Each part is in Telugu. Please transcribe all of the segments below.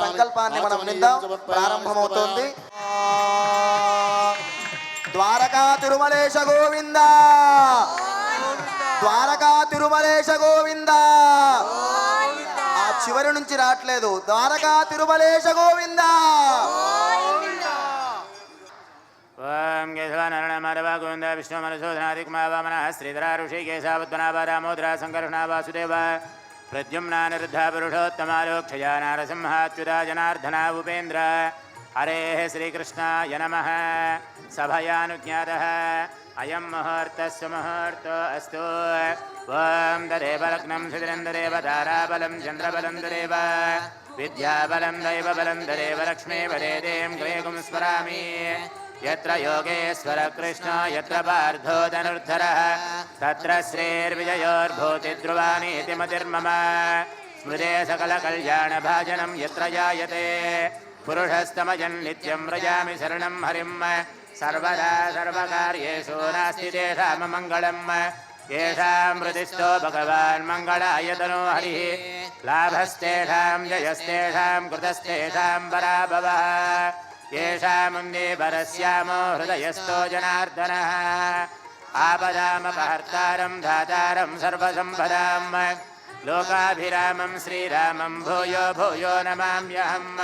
సంకల్పాన్ని మనం విందాం. ప్రారంభమవుతోంది. ద్వారకా తిరుమలేశ గోవింద, ద్వారకా తిరుమలేశ గోవింద. ఆ చివరి నుంచి రావట్లేదు. ద్వారకా తిరుమలేశ గోవింద. ఓం కేశవానరణ గోవింద విష్ణు మనసోధనాదికుమావామన శ్రీధరా ఋషికేశావద్వనాభ దామోదర సంకర్షణ వాసుదేవ ప్రద్యుమ్నా నిరుద్ధ పురుషోత్తమాలోక్షయా నారసింహాచ్యుతా జనార్దన ఉపేంద్ర. హరే శ్రీకృష్ణాయ నమః. సభయానుజ్ఞాతః అయం ముహూర్తస్సు ముహూర్తో అస్తు. ఓం తదేవ లగ్నం శిథిరందరేవ తారాబలం చంద్రబలం తదేవ విద్యాబలం దైవబలం తదేవ లక్ష్మీపదేదేం గ్రేగుం స్మరామి. యత్ర యోగేశ్వర కృష్ణ యత్ర పార్థో ధనుర్ధరః తత్ర శ్రీర్విజయోర్భూతిధ్రువానీతి మతిర్మమ. స్మృతే సకల కళ్యాణ భాజనం యత్ర జాయతే పురుషస్తమజన్ నిత్యం వ్రజామి శరణం హరిం. సర్వదా సర్వకార్యేషు నాస్తి తేషాం మంగళం. येषां हृदिस्थो भगवान् मङ्गलायतनो हरिः. लाभस्तेषां जयस्तेषां कृतस्तेषां पराभवः. येषामुन्दीवरस्यामो हृदयस्थो जनार्दनः. आपदामपहर्तारं धातारं सर्वसम्पदां लोकाभिरामं श्रीरामं भूयो भूयो नमाम्यहम्.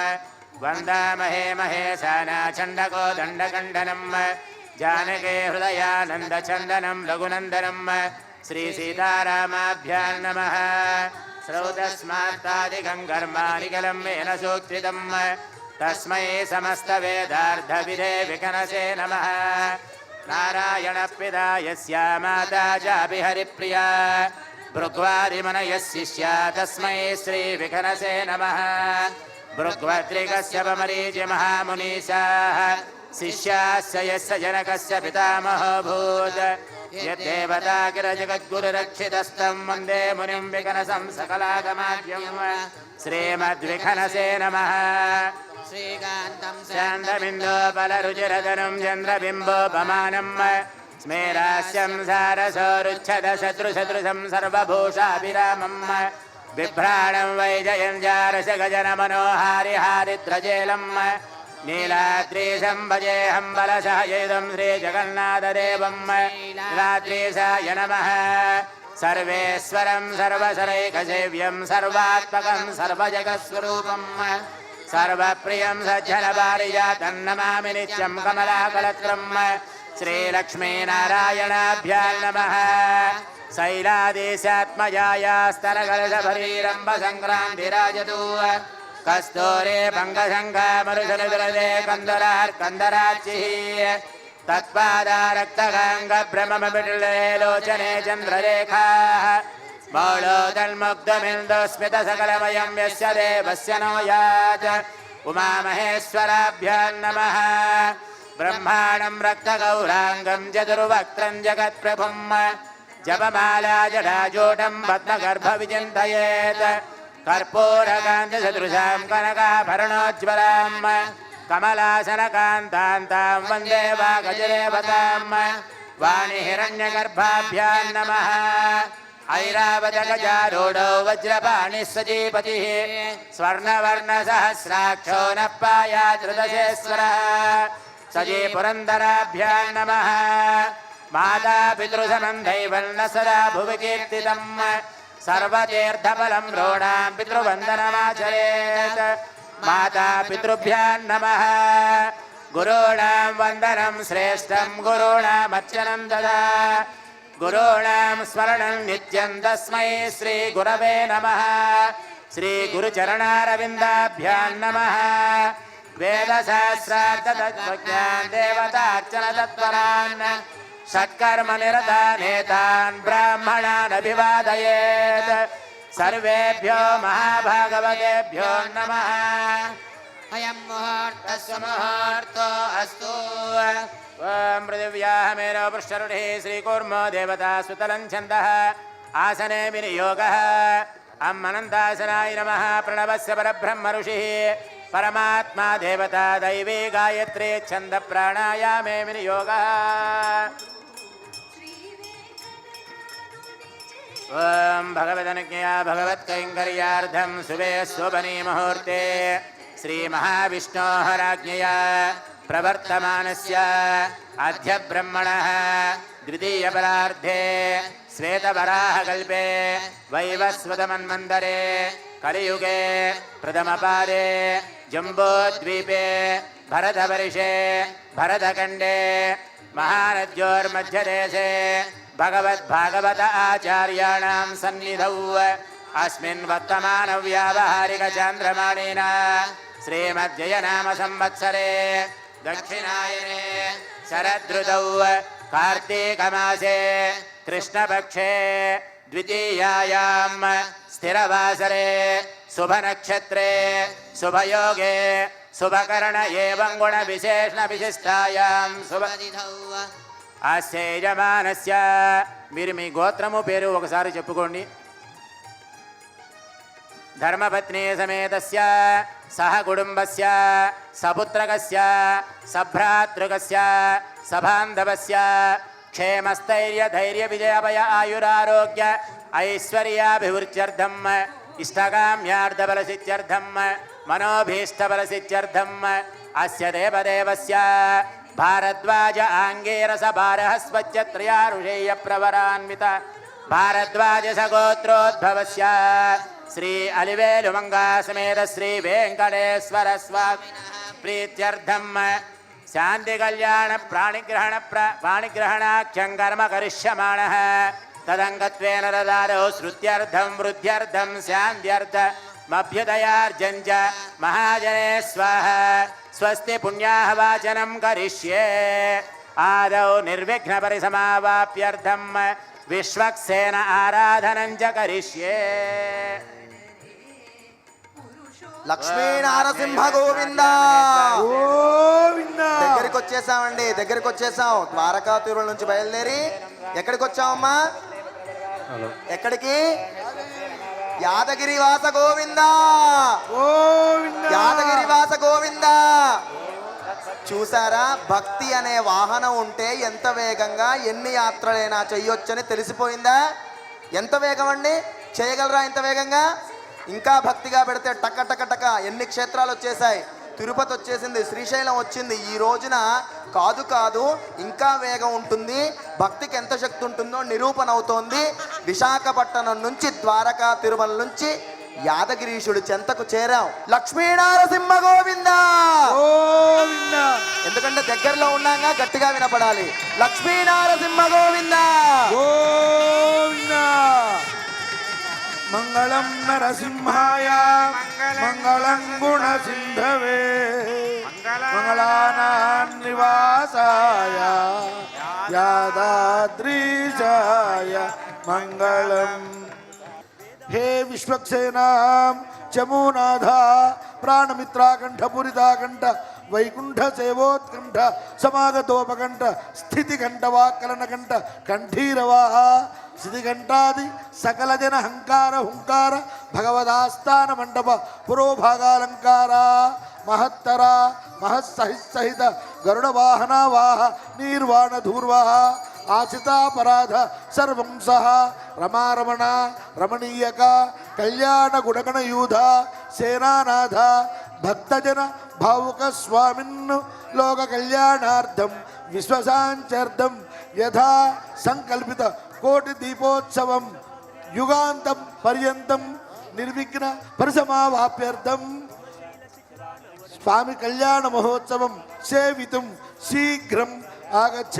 वन्दामहे महेशाना चण्डको दण्डकण्डनम् जानके हृदयानन्दचन्दनं रघुनन्दनं. श्रीसीतारामाभ्यां नमः. श्रौतस्मात्तादिकं कर्माणि मेन सूत्रितं तस्मै समस्तवेदार्थविदे विकनसे नमः. नारायणपिता यस्या माता चापि हरिप्रिया भृग्वादिमनयः शिष्या तस्मै श्रीविकनसे नमः. भृग्वद्रिकस्य पमरीचिमहामुनीशाः शिष्यास्य यस्य जनकस्य पितामहो भूत्. यद्देवता गिरजगद्गुरुरक्षितस्तं वन्दे मुनिं विकनसं सकलागमाद्यं. श्रीमद्विकनसे नमः. श्रीकान्तं शान्तबिन्दोपलरुचिरतनुं चन्द्रबिम्बोपमानं स्मेरास्यं सारसोरुच्छदशत्रुशत्रुशं सर्वभूषाभिरामं. बिभ्राणं वैजयञ्जारसगजनमनोहारिहारिद्रजेलं. नीलाद्रीशं भजेऽहं बलसहयेदं श्रीजगन्नाथदेवं. नीलाद्रीशाय नमः. सर्वेश्वरं सर्वसरैकसेव्यं सर्वात्मकं सर्वजगत्स्वरूपं सर्वप्रियं सज्जनपारिजातं नमामि नित्यं कमलाकलत्रं. श्रीलक्ष्मीनारायणाभ्यां नमः. शैलादेशात्मजायास्तनकलशभरीरम्भसङ्क्रान्तिराजतु. कस्तूरे पङ्कशङ्कामरुशलदुरदे कन्दरार्कन्दराचिः. तत्पादारक्तगाङ्गभ्रममबिडले लोचने चन्द्ररेखाः. मौळोदन्मुग्धमिन्दुस्मितसकलमयं यस्य देवस्य नो यात्. उमामहेश्वराभ्यां नमः. ब्रह्माणं रक्तगौराङ्गं चतुर्वक्त्रं जगत्प्रभुं. जपमाला जटाजूटं पद्मगर्भविचिन्तयेत्. कर्पूरकान्तसदृशां कनकाभरणोज्ज्वलां कमलासनकान्तां वन्दे वागजदेवतां. वाणिहिरण्यगर्भाभ्यां नमः. ऐरावतगजारूढो वज्रपाणिः सजीपतिः. स्वर्णवर्णसहस्राक्षो नः पायादृदशेश्वरः. सजीपुरन्दराभ्यां नमः. मातापितृसमन्धैवं न सदा भुवि कीर्तितम्. सर्वतीर्थफलं रोणां पितृवन्दनमाचरेत्. मातापितृभ्यां नमः. गुरूणां वन्दनं श्रेष्ठं गुरूणामर्चनं तदा. गुरूणां स्मरणं नित्यं तस्मै श्रीगुरवे नमः. श्रीगुरुचरणारविन्दाभ्यां नमः. वेदशास्त्रार्थतत्त्वज्ञान् देवतार्चनतत्परान् षट्कर्मनिरतानेतान् ब्राह्मणान् अभिवादयेत्. सर्वेभ्यो महाभागवतेभ्यो नमः. अयं मुहूर्तस्य मुहूर्तो अस्तु. ओं पृथिव्याहमेनो पृष्ठरूढे श्रीकूर्मो देवता सुतलं छन्दः. आसने विनियोगः. अमनन्तासनाय नमः. प्रणवस्य परब्रह्म ऋषिः परमात्मा देवता दैवी गायत्री छन्द प्राणायामे विनियोगः. ओं भगवदनुज्ञया भगवत्कैङ्कर्यार्थं शुभे शोभने मुहूर्ते श्रीमहाविष्णोः राज्ञया प्रवर्तमानस्य अद्य ब्रह्मणः द्वितीयपरार्धे श्वेतवराहकल्पे वैवस्वतमन्वन्तरे कलियुगे प्रथमपादे जम्बोद्वीपे भरतवर्षे भरतखण्डे महानद्योर्मध्यदेशे भगवद्भागवत आचार्याणां सन्निधौ अस्मिन् वर्तमानव्यावहारिकचान्द्रमाणेन श्रीमद्जयनाम संवत्सरे दक्षिणायने शरदृतौ कार्तीकमासे कृष्णपक्षे द्वितीयायां स्थिरवासरे शुभनक्षत्रे शुभयोगे शुभकर्ण एवं गुणविशेषणविशिष्टायां शुभतिथौ अस्य यजमानस्य మీరు మీ గోత్రము పేరు ఒకసారి చెప్పుకోండి. ధర్మపత్ని సమేతస్య సహ కుటుంబస్య సపుత్రకస్య సభ్రాతృకస్య సబాంధవస్య క్షేమస్థైర్య ధైర్య విజయభయ ఆయురారోగ్య ఐశ్వర్యాభివృద్ధ్యర్థం ఇష్టకామ్యార్థఫలసిద్ధ్యర్థం మనోభీష్టఫలసిద్ధ్యర్థం అస్య దేవదేవస్య भारद्वाज आंगेरस बारहस्पत्य त्रयारुषेय प्रवरान्वित भारद्वाज सगोत्रोद्भवस्य श्री अलिवेलुमंगा समेत श्री वेंकटेश्वर स्वामी प्रीत्यर्थम शांति कल्याण प्राणिग्रहणाख्यं कर्म करिष्यमाणः तदंगत्वेन ददारो श्रुत्यर्थं वृद्ध्यर्थं शान्त्यर्थमभ्युदयार्जं च महाजने स्वाहा स्वस्ति पुण्याः वाचनं करिष्ये आदौ निर्विघ्न परिसमावाप्यर्थं विश्वक्सेन आराधनं च करिष्ये లక్ష్మీ నారసింహ గోవింద గోవింద. దగ్గరికి వచ్చేసామండి, దగ్గరికి వచ్చేసాం. ద్వారకా తిరుమల నుంచి బయలుదేరి ఎక్కడికి వచ్చామమ్మా? ఎక్కడికి? యాదగిరి వాస గోవింద, గోవింద. యాదగిరి వాస గోవింద. చూసారా, భక్తి అనే వాహనం ఉంటే ఎంత వేగంగా ఎన్ని యాత్రలైనా చెయ్యొచ్చని తెలిసిపోయిందా? ఎంత వేగం అండి, చేయగలరా ఇంత వేగంగా? ఇంకా భక్తిగా పెడితే టక టక టక ఎన్ని క్షేత్రాలు వచ్చేసాయి. తిరుపతి వచ్చేసింది, శ్రీశైలం వచ్చింది. ఈ రోజున కాదు ఇంకా వేగం ఉంటుంది. భక్తికి ఎంత శక్తి ఉంటుందో నిరూపణ అవుతోంది. విశాఖపట్నం నుంచి ద్వారకా తిరుమల నుంచి యాదగిరీశుడి చెంతకు చేరాం. లక్ష్మీనారసింహ గోవింద గోవింద. ఎందుకంటే దగ్గరలో ఉన్నాగా గట్టిగా వినపడాలి. లక్ష్మీనారసింహ గోవింద గోవింద. మంగళం నరసింహాయ మంగళం గుణసింధవే మంగళానాం నివాసాయ యాదాద్రీశాయ మంగళం. हे विश्वक्सेना चमूनाथ प्राणमित्राकंठ पुरिताकंठ वैकुंठ सेवोत्कंठ समागतोपकंठ स्थितिकंठ वाक्कलनकंठ कंठीरवाह स्थितिकंठादि सकल जन हंकार हुंकार भगवदास्थान मंडप पुरोभागालंकार महत्तर महत्सहित गरुड़ वाहना वाह निर्वाण धूर्वाह आशितापराध सर्वं सह रमारमण रमणीयक कल्याण गुणगण यूध सेनानाथ भक्तजन भावुक स्वामिन् लोक कल्याणार्थं विश्वसांचर्दं यथा संकल्पित कोटि दीपोत्सवं युगान्तं पर्यन्तं निर्विघ्न परिसमावाप्यर्थं स्वामी कल्याण महोत्सवं सेवितुं शीघ्रम् आगच्छ.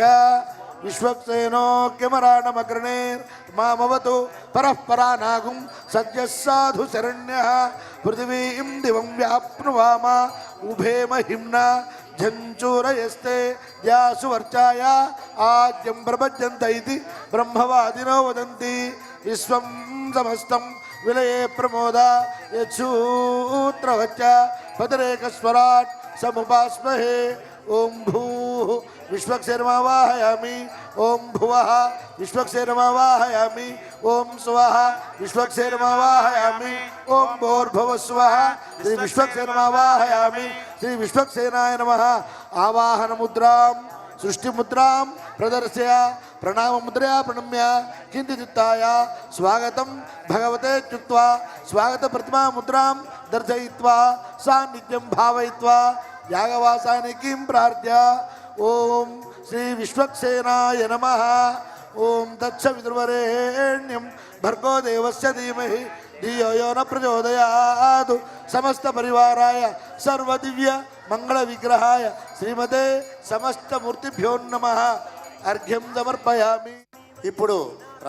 विश्वक्सेनोऽग्यमराणमग्रणेर्मामवतु परः परानागुं सद्यः साधु शरण्यः पृथिवीं दिवं व्याप्नुवाम उभे महिम्ना झञ्चूरयस्ते यासु वर्चाय आद्यं प्रपद्यन्त इति ब्रह्मवादिनो वदन्ति. विश्वं समस्तं विलये प्रमोदा यच्छूत्रवच्च पदरेकस्वराट् समुपास्महे. ओं भूः विश्वक्सेनमावाहयामि ओं भुवः विश्वक्सेनमावाहयामि ओं स्वः विश्वक्सेनमावाहयामि ओं भूर्भुवः स्वः श्री विश्वक्सेनमावाहयामि. श्री विश्वक्सेनाय नमः. आवाहन मुद्रां सृष्टि मुद्रां प्रदर्शय प्रणाम मुद्रया प्रणम्य किंचिदित्ताय स्वागतं भगवते इत्युक्त्वा स्वागत प्रतिमा मुद्रां దర్శయిత్వా సాన్నిధ్యం భావయిత్వా యాగవాసానికిం ప్రార్థ్య ఓం శ్రీ విశ్వక్సేనాయ నమః. ఓం దక్ష విదుర్వరేణ్యం భర్గో దేవస్య ధీమహి ధియో యో న ప్రచోదయాత్. సమస్త పరివారాయ సర్వ దివ్య మంగళ విగ్రహాయ శ్రీమతే సమస్త మూర్తిభ్యో నమః. అర్ఘ్యం సమర్పయామి. ఇప్పుడు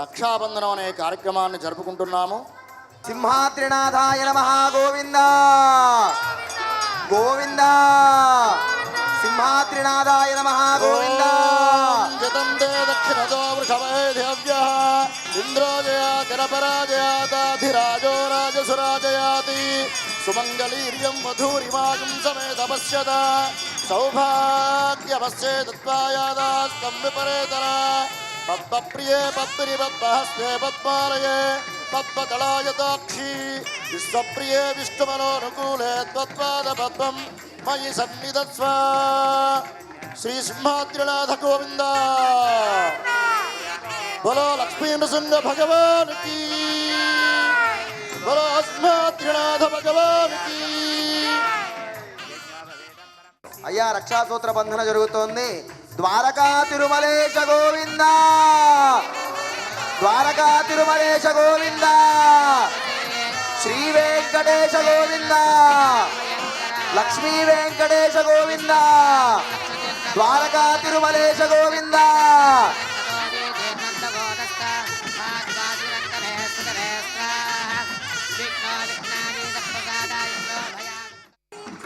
రక్షాబంధనం అనే కార్యక్రమాన్ని జరుపుకుంటున్నాము. సింహాద్రినాథాయ నమః. గోవింద గోవింద. సింహాద్రినాథాయ నమః. గోవింద. జతంతే దక్షిణతో వృషభేధ్యవ్యః ఇంద్రోజయాతిరపరాజయాతాధిరాజో రాజసురాజయాతి సుమంగళీర్యం మధురిమాగం సమేత పశ్యత సౌభాగ్యమస్యే తత్వాయాదాస్తం విపరేతర పద్మప్రియే పద్మిని పద్మహస్తే పద్మాలయే పద్మదళాయతాక్షి విశ్వప్రియే విష్ణుమనోనుకూలే త్వత్పాద పద్మం మయి సన్నిధత్స్వ. శ్రీ సింహాద్రినాథ గోవింద. బలో లక్ష్మీ నృసింహ భగవానికి. బలో సింహాద్రినాథ భగవానికి. అయ్యా రక్షాసూత్ర బంధన జరుగుతోంది. ద్వారకా తిరుమలేశ గోవింద. ద్వారకా తిరుమలేశ గోవింద. శ్రీ వెంకటేశ గోవింద. లక్ష్మీ వెంకటేశ గోవింద. ద్వారకా తిరుమలేశ గోవింద.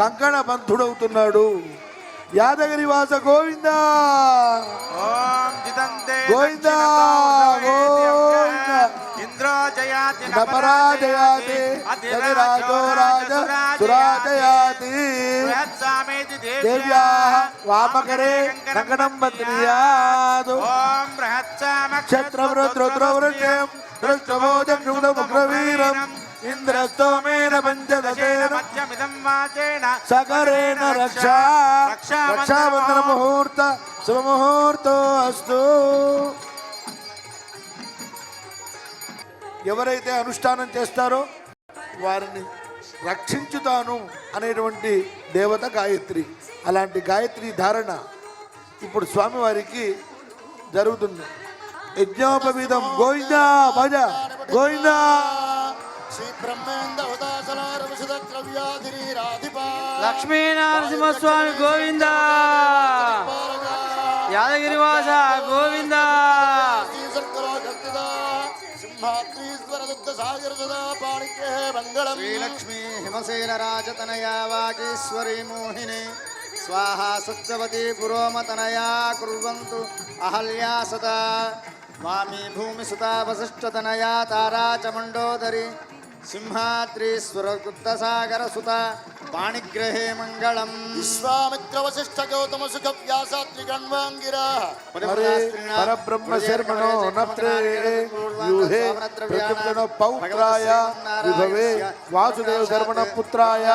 కంకణ బంధుడవుతున్నాడు. యాదగిరివాస గోవింద గోవింద గోవింద. నపరాజయాతి యదిరాజో రాజ సురాజయాతి. దేవ్యా వామకరే కంకణం బధ్నీయాత్. క్షత్రవృద్రుద్రవృత్యం దృష్టమోజం శుభ్రముగ్రవీరం ఇంద్రస్తోమేన పంచదశేన సకరేణ రక్షా. రక్షాబంధన ముహూర్త శుభముహూర్తో అస్తు. ఎవరైతే అనుష్ఠానం చేస్తారో వారిని రక్షించుతాను అనేటువంటి దేవత గాయత్రి. అలాంటి గాయత్రి ధారణ ఇప్పుడు స్వామివారికి జరుగుతుంది. యజ్ఞోపవీతం గోవిందా భజ గోవిందా. శ్రీ బ్రహ్మేంద్ర ఉదాసనారవిశుధ ద్రవ్యాధిరాధిపా లక్ష్మీ నరసింహస్వామి గోవింద. యాదగిరివాస గోవింద. సింహాద్రీశ్వర దుగ్ధ సాగర సదా పాణిగ్రహ మంగళం. శ్రీలక్ష్మీ హిమసేన రాజతనయా వాగీశ్వరీ మోహిని స్వాహా సత్యవతి పురోమతనయా కుర్వంతు అహల్యా సదా. వామీ భూమి సుతా వసిష్ఠతనయా తారా చమండోదరి సింహాద్రీశ్వర గుప్తసాగర సుత పాణిగ్రహే మంగళం. విశ్వామిత్ర వశిష్ఠ గౌతమ సుఖ వ్యాసాత్రి గణ్వాంగిరా పరబ్రహ్మ శర్మణో నప్త్రే యూహే ప్రత్యుప్తనో పౌత్రాయ విభవే వాసుదేవ శర్మణ పుత్రాయ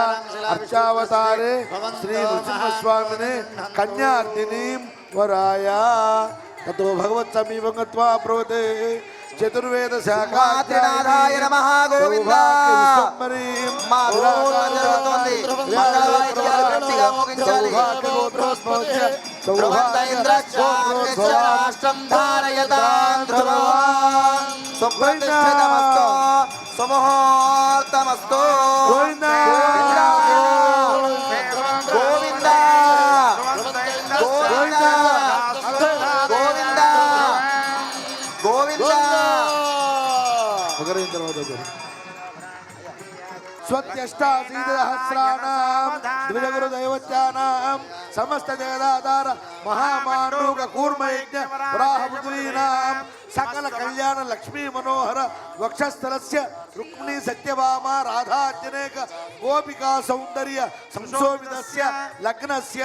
అర్చావతారే శ్రీ నృసింహస్వామినే కన్యార్దినీం వరాయ. తతో భగవత్ సమీపం గత్వా బ్రవతే చతుర్వేద సింహాద్రినాథాయ నమః. గోవింద. మా గోవింద జరుగుతోంది. మంగళవాయిద్యాలు గట్టిగా మోగించాలి. ధ్రువంత ఇంద్రశ్చాష్టం ధారయతాం ధ్రువం. సుప్రతిష్ఠితమస్తు సుముహూర్తమస్తు. గోవింద గోవింద గోవింద గోవింద గోవింద. ఒకరైన తర్వాత ఒకరు. స్వత్యష్టాసీదహస్రాణాం ద్విజగురు దైవత్యానాం సమస్త జగదాధార మహామానూక కూర్మయజ్ఞ వరాహపుత్రీనాం సకల కళ్యాణ లక్ష్మీ మనోహర వక్షస్థలస్య రుక్మిణీ సత్యభామ రాధాజనేక గోపికా సౌందర్య సంశోభితస్య లగ్నస్య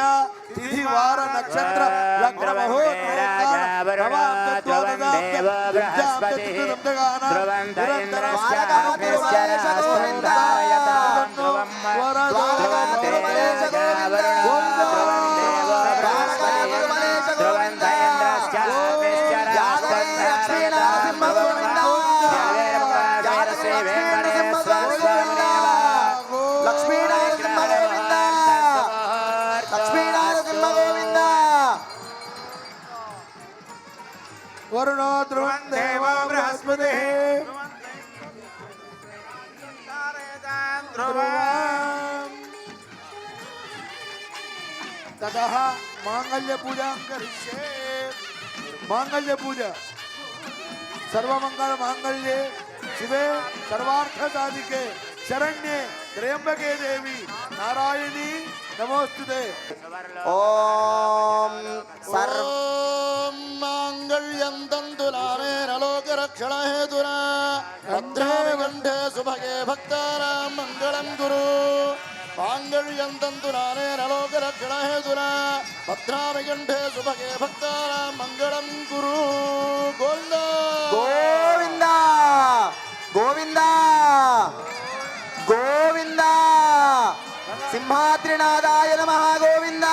తిథి వార నక్షత్ర లగ్న ततः मांगल्य पूजा करिष्ये मांगल्य पूजा सर्वमंगल मांगल्ये शिवे सर्वार्थ साधिके शरण्ये त्र्यंबके देवी नारायणी नमोस्तुते ఓం సర్వ ఓం మాంగళ్యం తంతులానేన లోకరక్షణ హేతునా భద్రామి కంఠే సుభగే భక్తానాం మంగళం కురు మాంగళ్యం తంతులానేన లోకరక్షణ హేతునా భద్రామి కంఠే సుభగే భక్తానాం మంగళం కురు గోవిందా గోవింద గోవింద గోవింద సింహాద్రినాథాయ నమః గోవింద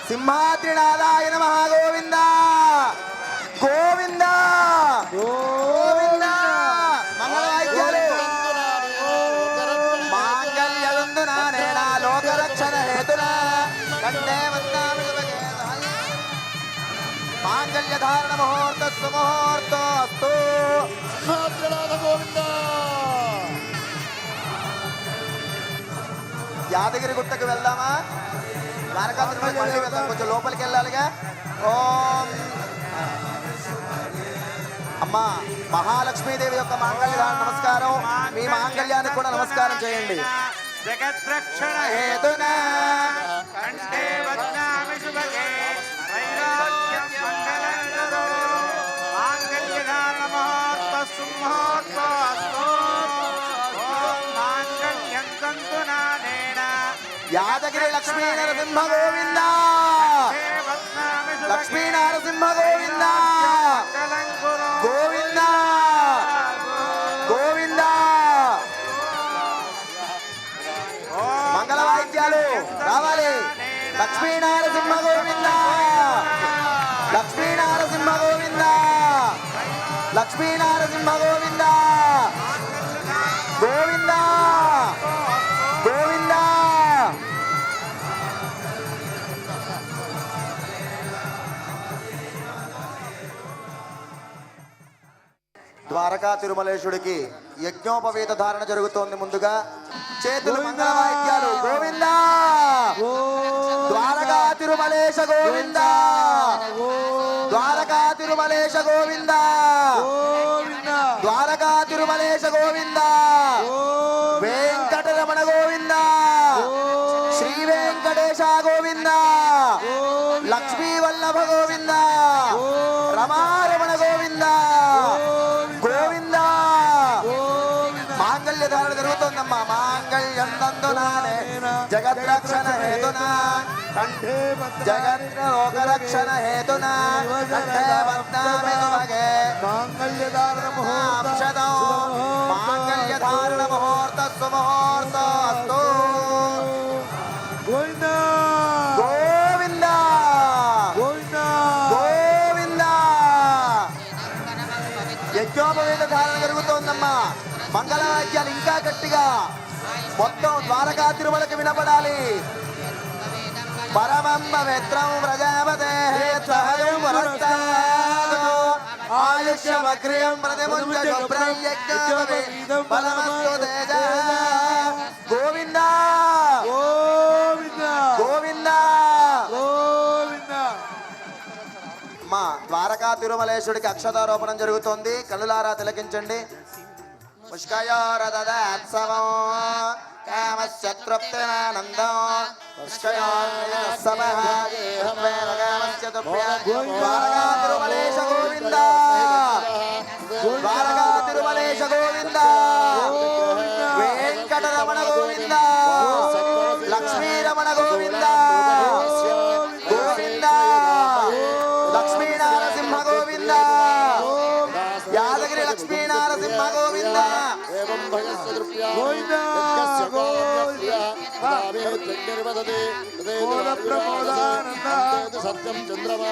సింహాద్రినాథాయ నమః గోవింద గోవింద గోవింద మంగళవాయిద్యాలు మాంగళ్యలందున నేనా లోకరక్షణ హేతునా కంఠే వస్తామి సుభగే మాంగళ్య ధారణ ముహూర్త సుముహూర్తో అస్తు సింహాద్రినాథ గోవిందా యాదగిరి గుట్టకు వెళ్దామా ద్వారకాపురం మళ్ళీ వెళ్దాం కొంచెం లోపలికి వెళ్ళాలిగా ఓం అమ్మా మహాలక్ష్మీదేవి యొక్క మాంగళ్య నమస్కారం మీ మాంగళ్యానికి కూడా నమస్కారం చేయండి జగద్రక్షణ హేతునా కంఠే వద్నామి శుభగే వైరాగ్యం మంగళంకరో మాంగళ్యధారణ ముహూర్త సుముహూర్తో అస్తు ఓం మాంగళ్యం తంతునానేన యాదగిరి లక్ష్మీ నరసింహ గోవింద వద్నామి లక్ష్మీ నరసింహ గోవింద మంగళంకురో గోవింద గోవింద మంగళ వాయిద్యాలు రావాలి లక్ష్మీ నరసింహ గోవింద లక్ష్మీ నరసింహ గోవింద లక్ష్మీ నరసింహ గోవింద గోవింద గోవింద ద్వారకా తిరుమలేశుడికి యజ్ఞోపవీత ధారణ జరుగుతోంది ముందుగా చేతులు మంగళ వాయిద్యాలు గోవింద ద్వారకా తిరుమలేశ గోవింద ద్వారకా తిరుమలేశ గోవింద ద్వారకా తిరుమలేశ గోవింద వెంకటరమణ గోవింద శ్రీ వెంకటేశ గోవింద లక్ష్మీ వల్లభ గోవింద రమారమణ గోవింద గోవింద మాంగళ్య ధారణ జరుగుతోందమ్మా మాంగళ్యం తందునానే జగద్రక్షణ హేతునా కంఠే జగద్లోకరక్షణ హేతునా కంఠే వద్నామి సుభగే మాంగళ్య ధారణ అక్షతో మాంగళ్య ధారణ ముహూర్త సుముహూర్త అస్తు గోవింద గోవింద గోవింద గోవింద యజ్ఞోపవేత ధారణ జరుగుతోందమ్మా మంగళవాద్యాలు ఇంకా గట్టిగా మొత్తం ద్వారకా తిరుమలకి వినపడాలి పరమం పవిత్రం ప్రజాపతే సహజం వరస్తాదో ఆయుష్యమగ్రియం ప్రతిముంచ శుభ్రం యజ్ఞోపవీతం బలమస్తు తేజ గోవింద గోవింద గోవింద గోవింద మా ద్వారకా తిరుమలేశుడికి అక్షతారోపణం జరుగుతోంది కళ్ళులారా తిలకించండి పుష్కయోరదోత్సవం కామస్య తృప్తిమానందం ద్వారకా తిరుమలేశ గోవింద ద్వారకా తిరుమలేశ గోవింద వెంకటరమణ గోవింద లక్ష్మీరమణ గోవింద గోవింద లక్ష్మీ నరసింహ గోవింద యాదగిరి లక్ష్మీ నరసింహ గోవింద గోవింద సత్యం చంద్రమా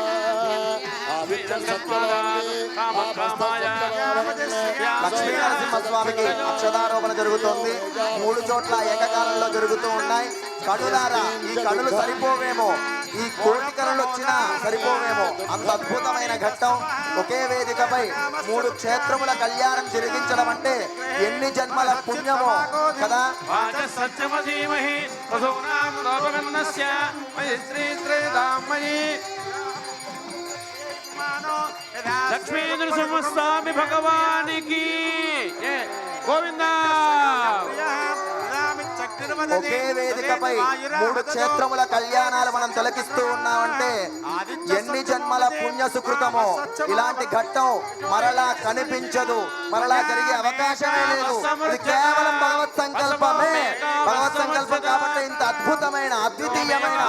లక్ష్మీ నరసింహస్వామికి అక్షతారోపణ జరుగుతోంది 3 చోట్ల ఏకకాలంలో జరుగుతూ ఉన్నాయి కడులారా ఈ కడులు సరిపోవేమో ఈ కోటి కళలు వచ్చినా సరిపోవేమో అంత అద్భుతమైన ఘట్టం ఒకే వేదికపై 3 క్షేత్రముల కళ్యాణం జరిగించడం అంటే ఎన్ని జన్మల పుణ్యమో కదా సత్యమధీమహి వసునాం తాపకన్నస్య మయి శ్రీ త్రిదామయి లక్ష్మీ నృసింహస్వామి భగవానికి గోవింద. ఒకే వేదికపై 3 క్షేత్రముల కళ్యాణాలు మనం తిలకిస్తూ ఉన్నామంటే ఎన్ని జన్మల పుణ్య సుకృతమో. ఇలాంటి ఘట్టం మరలా కనిపించదు, మరలా జరిగే అవకాశమే లేదు. ఇది కేవలం భగవత్ సంకల్పమే. భగవత్ సంకల్పం కాబట్టి ఇంత అద్భుతమైన అద్వితీయమైన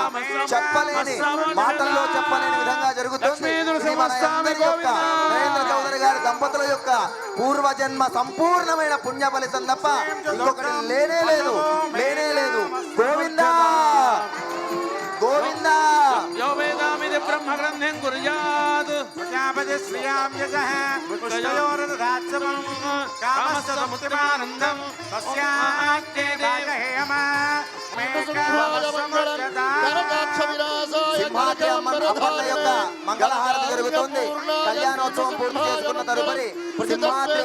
చెప్పలేని మాటల్లో చెప్పలేని విధంగా జరుగుతుంది. ఇది మన అందరి యొక్క నరేంద్ర చౌదరి గారి దంపతుల యొక్క పూర్వజన్మ సంపూర్ణమైన పుణ్య ఫలితం తప్ప ఇంకొకటి లేనే లేదు, లేనే లేదు. గోవింద గోవింద. యో వేదామిది బ్రహ్మ గ్రంథం కుర్యాత్. ప్రజాపతి శ్రియాం యజః పుష్కయోరరాజ్యమం కామస్తముతిమానందం తస్యాఖ్యే దేవహేమ సింహాద్రి అమ్మన్న యొక్క మంగళహారతి జరుగుతుంది. కళ్యాణోత్సవం పూర్తి చేసుకున్న తదుపరి సింహాద్రి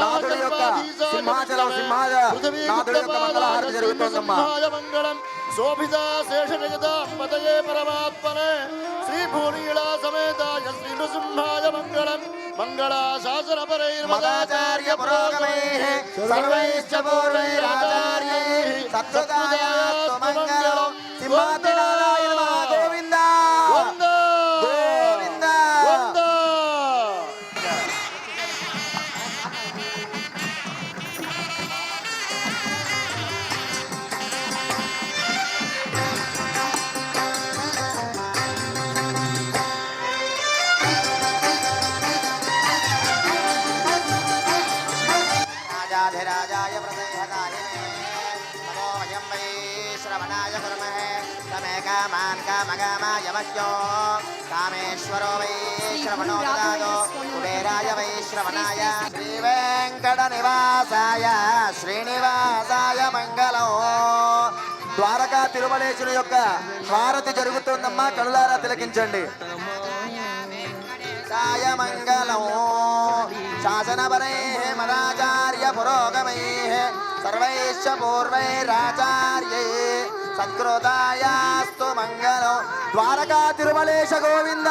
నాథుడి యొక్క సింహాచలం నాథుడి యొక్క మంగళహారతి జరుగుతుందమ్మా. మంగళం శోభిత శేష జగదాంబతయే పరమాత్మనే శ్రీ భూనీళా సమేతాయ శ్రీ నృసింహాయ మంగళం మంగళాశాసన మదాచార్య పురోగమైః సర్వైశ్చ పూర్వైరాచార్యైః సత్కృతాయాస్తు మంగళం. సింహాద్రినాథాయ నమః. గోవింద గోవింద. రాజాధిరాజాయ ప్రదేహదాయినే నమో వయం వై శ్రవణాయ కుర్మహే తమే కామాన్ కామకామాయ మహ్యో కామేశ్వరో వై శ్రవణో దదాతు కుబేరాయ వై శ్రవణాయ శ్రీ వెంకట నివాసాయ శ్రీనివాసాయ మంగళం. ద్వారకా తిరుమలేశుని యొక్క హారతి జరుగుతుందమ్మా, కనులారా తిలకించండి. సాయ మంగళం శాసనపరైః మదాచార్య పురోగమైః సర్వైశ్చ పూర్వైరాచార్యైః సత్కృతాయాస్తు మంగళం. ద్వారకా తిరుమలేశ గోవింద,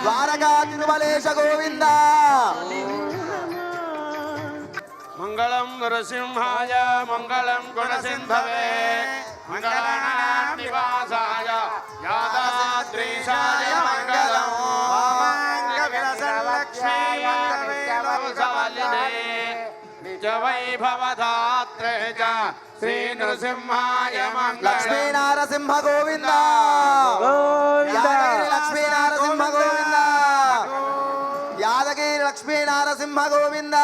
ద్వారకా తిరుమలేశ గోవింద. మంగళం నరసింహాయ మంగళం గుణసింధవే మంగళానాం నివాసాయ యాదాద్రీశాయ మంగళం. వైభవధాత్రే చ శ్రీ నృసింహాయ మంగళం. లక్ష్మీ నారసింహ గోవింద, యాదగిరి లక్ష్మీ నారసింహ గోవింద, యాదగిరి లక్ష్మీ నారసింహ గోవింద,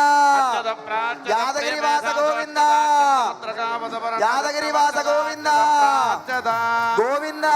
యాదగిరి వాస గోవింద, యాదగిరి వాస గోవింద గోవింద.